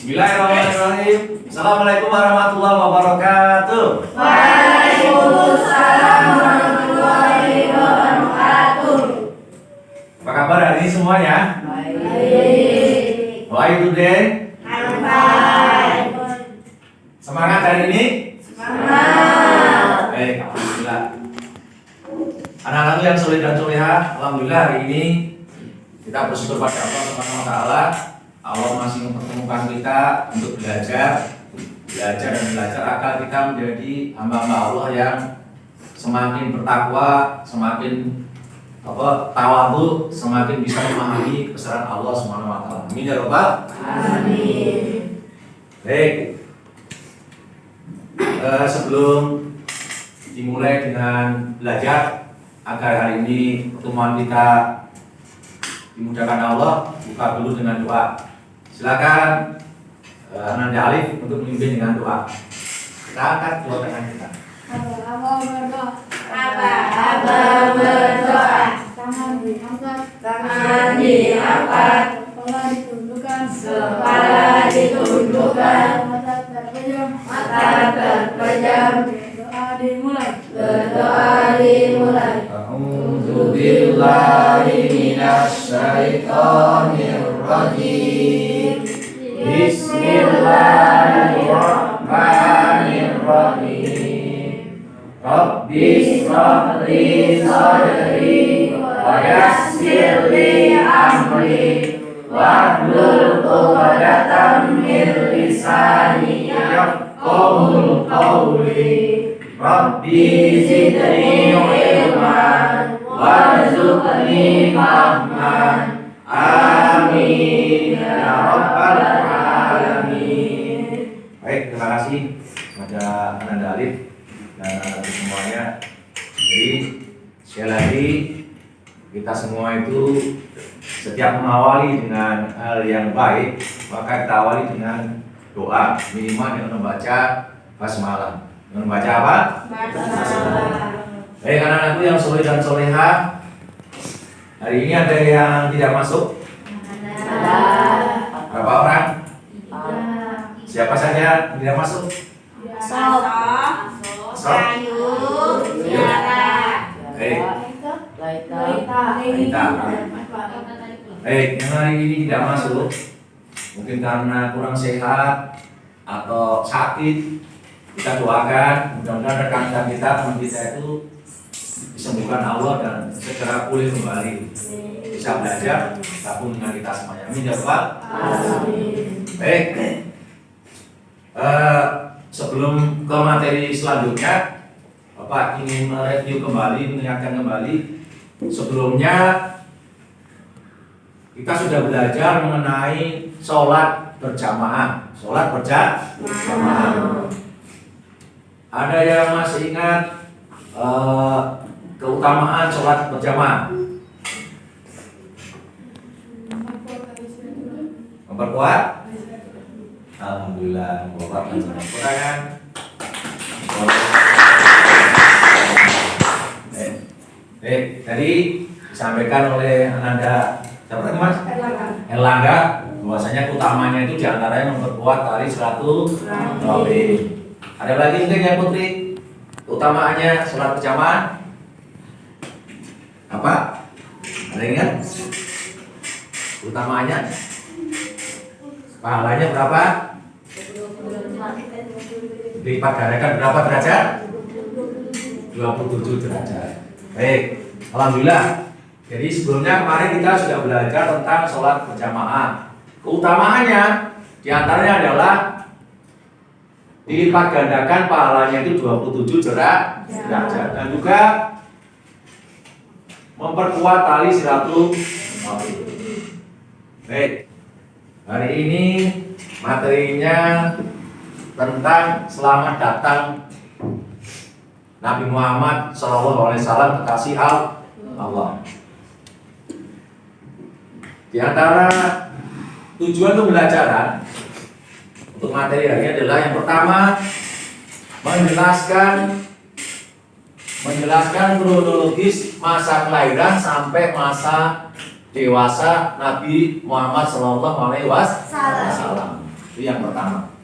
Bismillahirrahmanirrahim. Assalamualaikum warahmatullahi wabarakatuh. Waalaikumsalam warahmatullahi wabarakatuh. Apa kabar hari ini semuanya? Baik. How are you today? I'm fine. Semangat hari ini? Semangat. Baik, alhamdulillah. Anak-anak yang soleh dan soleha, alhamdulillah hari ini kita bersyukur pada Allah Subhanahu wa taala. Allah masih mempertemukan kita untuk belajar dan belajar agar kita menjadi hamba-hamba Allah yang semakin bertakwa, semakin tawadhu, semakin bisa memahami kebesaran Allah Subhanahu wa taala. Amin ya rabbal Amin. Baik. Sebelum dimulai dengan belajar agar hari ini pertemuan kita dimudahkan Allah, buka dulu dengan doa. Silakan Ananda Alif untuk memimpin dengan doa. Kita angkat dua tangan kita. Aba berdoa. Tangan diangkat, Tangan diangkat. Kepala ditundukkan, mata terpejam, Berdoa dimulai. A'udzu billahi minasy syaithanir rajim. Bismillahirrahmanirrahim. Rabbi shrah li sadri wa yassir li amri wahlul 'uqdatam min lisani yafqahul qawli. Rabbi zidni ilman warzuqni fahman. Amin ya rabbal alamin. Baik, terima kasih kepada Ananda Alif dan anak-anak semuanya. Jadi sekali lagi kita semua itu setiap mengawali dengan hal yang baik, maka kita awali dengan doa, minimal dengan membaca basmalah. Dengan membaca apa? Baik, anak-anakku yang soleh dan soleha, hari ini ada yang tidak masuk? Berapa orang? Siapa saja yang tidak masuk? Sob. Baik. Laita. Baik, yang hari ini tidak masuk mungkin karena kurang sehat atau sakit. Kita doakan mudah-mudahan rekan-rekan kita, teman kita itu disembuhkan Allah dan segera pulih kembali, bisa belajar gabung dengan kita semuanya. Amin ya Pak. Baik. Sebelum ke materi selanjutnya, Bapak ingin mereview kembali, mengingatkan kembali. Sebelumnya kita sudah belajar mengenai sholat berjamaah. Sholat berjamaah. Ada yang masih ingat keutamaan sholat berjamaah? Memperkuat? Alhamdulillah, memperkuat. Pertanyaan? Tadi disampaikan oleh Ananda siapa Mas? Erlangga, bahwasanya utamanya itu diantaranya memperkuat tali silaturahmi. Ada lagi mungkin yang Putri? Utamaannya sholat berjamaah apa? Ada yang ingat? Utamaannya? Pahalanya berapa? Lipat gandakan berapa derajat? 27 derajat. Baik, alhamdulillah. Jadi sebelumnya kemarin kita sudah belajar tentang sholat berjamaah. Keutamaannya diantaranya adalah dilipat gandakan pahalanya itu 27 derajat dan juga memperkuat tali silaturahmi. Baik, hari ini materinya tentang selamat datang Nabi Muhammad SAW, kekasih Allah. Di antara tujuan pembelajaran untuk materi hari ini adalah yang pertama menjelaskan kronologis masa kelahiran sampai masa dewasa Nabi Muhammad SAW. Itu yang pertama.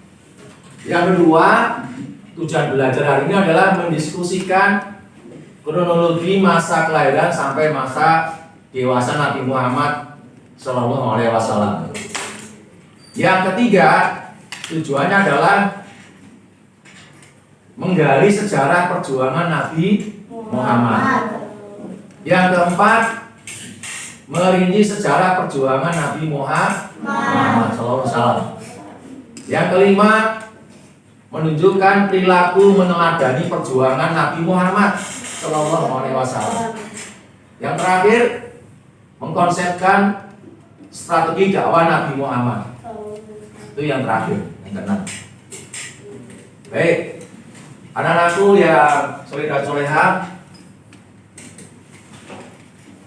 Yang kedua, tujuan belajar hari ini adalah mendiskusikan kronologi masa kelahiran sampai masa dewasa Nabi Muhammad Shallallahu Alaihi Wasallam. Yang ketiga, tujuannya adalah menggali sejarah perjuangan Nabi Muhammad. Yang keempat, merinci sejarah perjuangan Nabi Muhammad Shallallahu Alaihi Wasallam. Yang kelima, menunjukkan perilaku meneladani perjuangan Nabi Muhammad Shallallahu Alaihi Wasallam. Yang terakhir, mengkonsepkan strategi dakwah Nabi Muhammad. Itu yang terakhir, yang keenam. Baik, anak-anakku yang soleh dan soleha,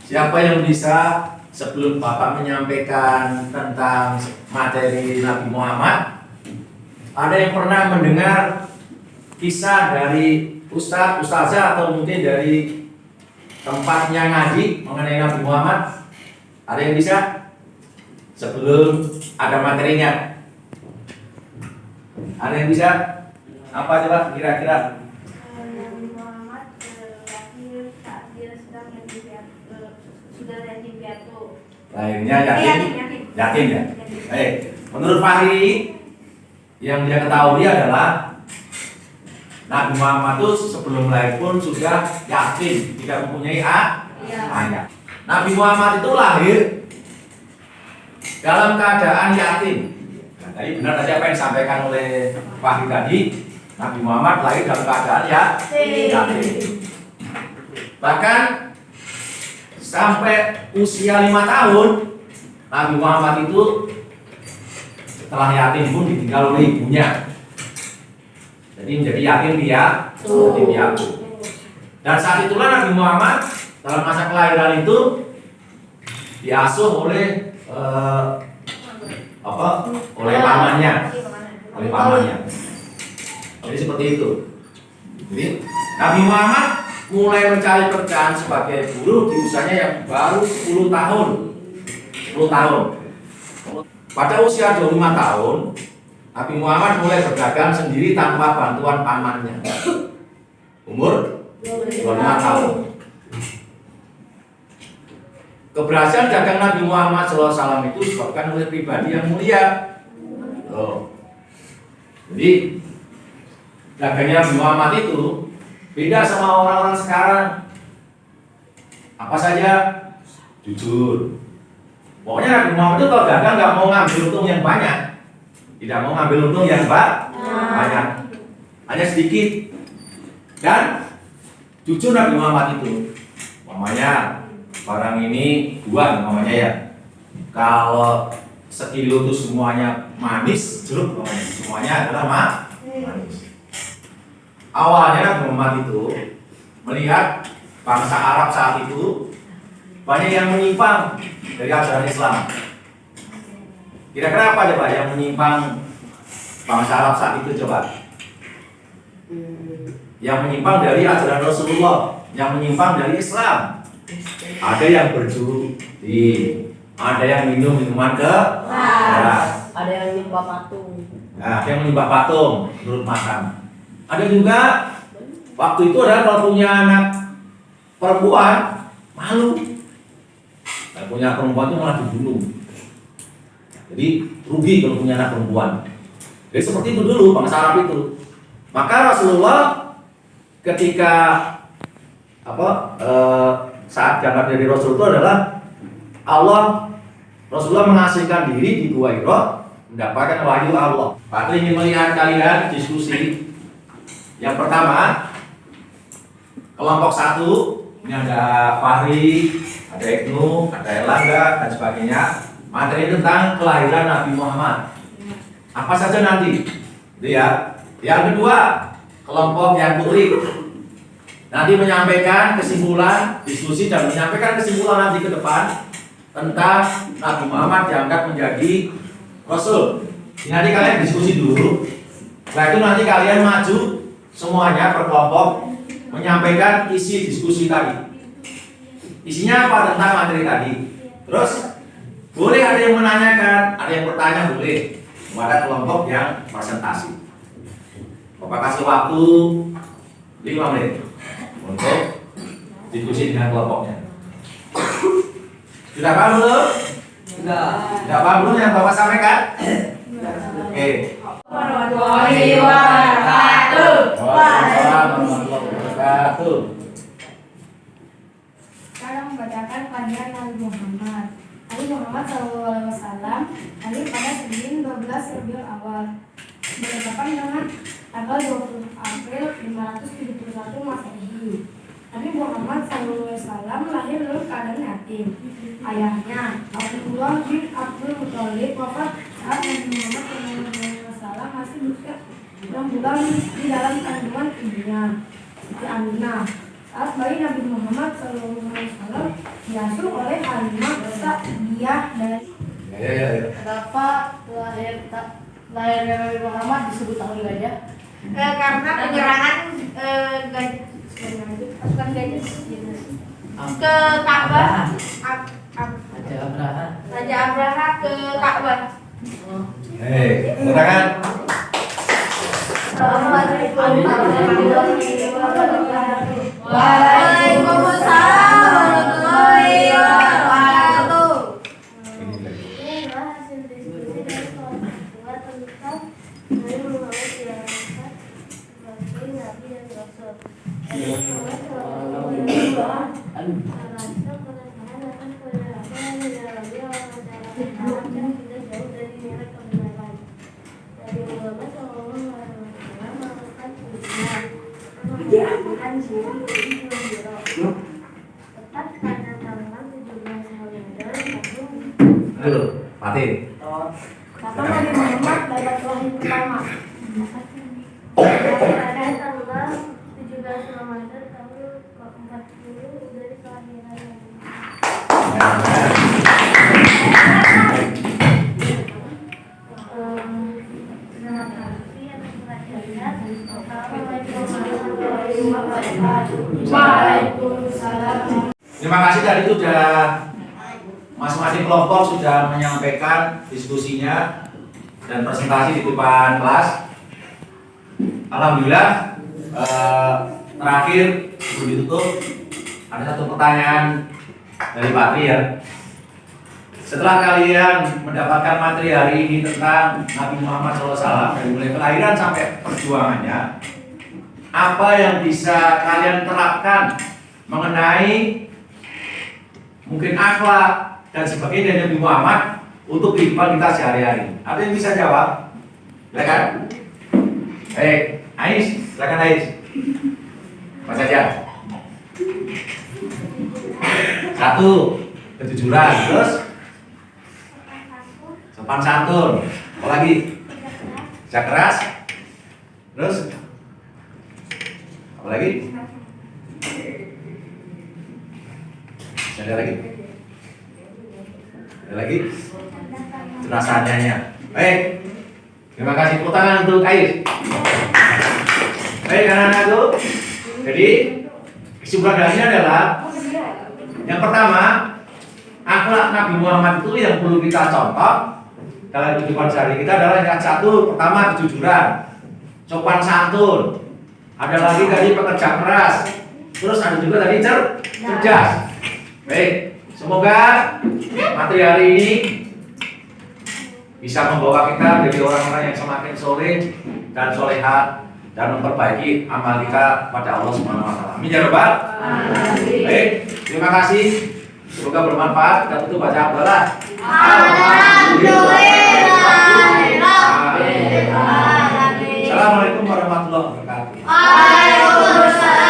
siapa yang bisa sebelum Bapak menyampaikan tentang materi Nabi Muhammad, ada yang pernah mendengar kisah dari ustadz, ustazah atau mungkin dari tempatnya ngaji mengenai Nabi Muhammad? Ada yang bisa? Sebelum ada materinya, ada yang bisa? Apa coba kira-kira? Nabi Muhammad lahir saat dia sedang sudah yatim piatu. Lahirnya yatim, yatim ya. Baik, menurut Fahri yang dia ketahui adalah Nabi Muhammad itu sebelum lahir pun sudah yatim, tidak mempunyai ayah. Nabi Muhammad itu lahir dalam keadaan yatim. Nah, tadi benar tadi apa yang disampaikan oleh Fahri tadi, Nabi Muhammad lahir dalam keadaan yatim. Bahkan sampai usia 5 tahun Nabi Muhammad itu setelah yatim pun ditinggal oleh ibunya. Jadi menjadi yatim piatu. Dan saat itulah Nabi Muhammad dalam masa kelahiran itu diasuh oleh oleh pamannya. Jadi seperti itu. Jadi Nabi Muhammad mulai mencari kerjaan sebagai buruh di usianya yang baru 10 tahun. 10 tahun. Pada usia 25 tahun, Nabi Muhammad mulai berdagang sendiri tanpa bantuan pamannya. Umur 25 tahun. Keberhasilan dagang Nabi Muhammad SAW itu disebabkan oleh pribadi yang mulia. Jadi dagangnya Nabi Muhammad itu beda sama orang-orang sekarang. Apa saja? Jujur. Pokoknya Nabi Muhammad itu kalau dagang nggak mau ngambil untung yang banyak, tidak mau ngambil untung yang banyak, hanya sedikit. Dan jujur Nabi Muhammad itu, umpamanya barang ini buah, umpamanya ya, kalau sekilo itu semuanya manis, jeruk, semuanya adalah manis. Awalnya Nabi Muhammad itu melihat bangsa Arab saat itu banyak yang menyimpang dari ajaran Islam. Kira-kira apa coba yang menyimpang bangsa Arab saat itu coba? Yang menyimpang dari ajaran Rasulullah, yang menyimpang dari Islam. Ada yang berjudi, ada yang minum minuman keras, ada yang menyembah patung. Nah, yang menyembah patung menurut makan. Ada juga waktu itu adalah kalau punya anak perempuan malu. Kalau punya perempuan itu malah dibunuh. Jadi rugi kalau punya anak perempuan. Jadi seperti itu dulu bangsa Arab itu. Maka Rasulullah ketika saat jabat dari Rasul itu adalah Rasulullah mengasingkan diri di Gua Hira mendapatkan wahyu Allah. Pak ingin melihat kalian diskusi. Yang pertama, kelompok 1 ini ada Fahri, ada Ibnu, ada Erlangga dan sebagainya. Materi tentang kelahiran Nabi Muhammad. Apa saja nanti? Itu ya. Yang kedua, kelompok yang Putri nanti menyampaikan kesimpulan diskusi dan menyampaikan kesimpulan nanti ke depan tentang Nabi Muhammad diangkat menjadi Rasul. Nanti kalian diskusi dulu. Setelah itu nanti kalian maju semuanya per kelompok menyampaikan isi diskusi tadi. Isinya apa tentang materi tadi. Terus boleh ada yang menanyakan, ada yang bertanya boleh. kepada kelompok yang presentasi. Bapak kasih waktu 5 menit untuk diskusi dengan kelompoknya. Sudah paham belum? Sudah paham belum yang Bapak sampaikan? Oke. warahmatullahi wabarakatuh. Waalaikumsalam warahmatullahi wabarakatuh. Sekarang membacakan pelajaran Nabi Muhammad. Nabi Muhammad SAW lahir pada Senin 12 Rabiul Awal bertepatan dengan tanggal 20 April 571 Masehi. Nabi Muhammad SAW lahir dalam keadaan yatim. Ayahnya Abdullah bin Abdul Muthalib wafat saat Nabi Muhammad SAW masih berusia 6 bulan di dalam kandungan ibunya, Siti Aminah. Saat bayi Nabi Muhammad SAW diasuh oleh Halimah Sa'diyah dari Kenapa lahirnya Nabi Muhammad disebut tahun gajah? Karena penyerangan gajah, bukan gajah, ke Ka'bah. Raja Abraha ke Ka'bah. Hei, tangan. Waalaikumsalam warahmatullahi wabarakatuh. Inilah hasil diskusi dari kelompok kedua tentang Nabi Muhammad diangkat sebagai Nabi dan Rasul. Nabi Muhammad SAW merasa penasaran akan penerapan yang didalami oleh masyarakat Arab yang tidak jauh dari nilai kebenaran. Nabi Muhammad SAW melakukan ujian, menghasilkan diri tepat pada tanggal 17 November tahun Halo, Fatih. Kapan Nabi Muhammad dapat wahyu pertama? pada tanggal 17 Ramadan tahun 40 dari kelahiran Nabi. Terima kasih atas perhatiannya. Assalamualaikum warahmatullahi wabarakatuh. Waalaikumsalam. Terima kasih tadi sudah masing-masing kelompok sudah menyampaikan diskusinya dan presentasi di depan kelas. Alhamdulillah, terakhir sebelum ditutup ada satu pertanyaan dari Pak Tri ya. Setelah kalian mendapatkan materi hari ini tentang Nabi Muhammad SAW dari mulai kelahiran sampai perjuangannya, apa yang bisa kalian terapkan mengenai mungkin akhlak dan sebagainya dari Nabi Muhammad untuk kehidupan kita sehari-hari? Ada yang bisa jawab? Silakan. Ais, silakan Ais. Mas saja. 1, kejujuran, terus sopan santun, apa lagi? Kerja keras, terus apa lagi? Ada lagi? Ada lagi? Cerasannya. Baik. Terima kasih, tepuk tangan untuk Ais. Baik anak-anakku. Jadi kesimpulan dari ini adalah yang pertama, akhlak Nabi Muhammad itu yang perlu kita contoh dalam kehidupan sehari kita adalah yang satu, pertama kejujuran, sopan santun, ada lagi tadi pekerja keras, terus ada juga tadi cerdas. Baik, semoga materi hari ini bisa membawa kita menjadi orang-orang yang semakin soleh dan soleha dan memperbaiki amal kita pada Allah Subhanahu wa taala. Amin ya rabbal alamin. Baik, terima kasih. Semoga bermanfaat. Kita tutup baca Abdullah. Assalamualaikum warahmatullahi wabarakatuh. Waalaikumsalam.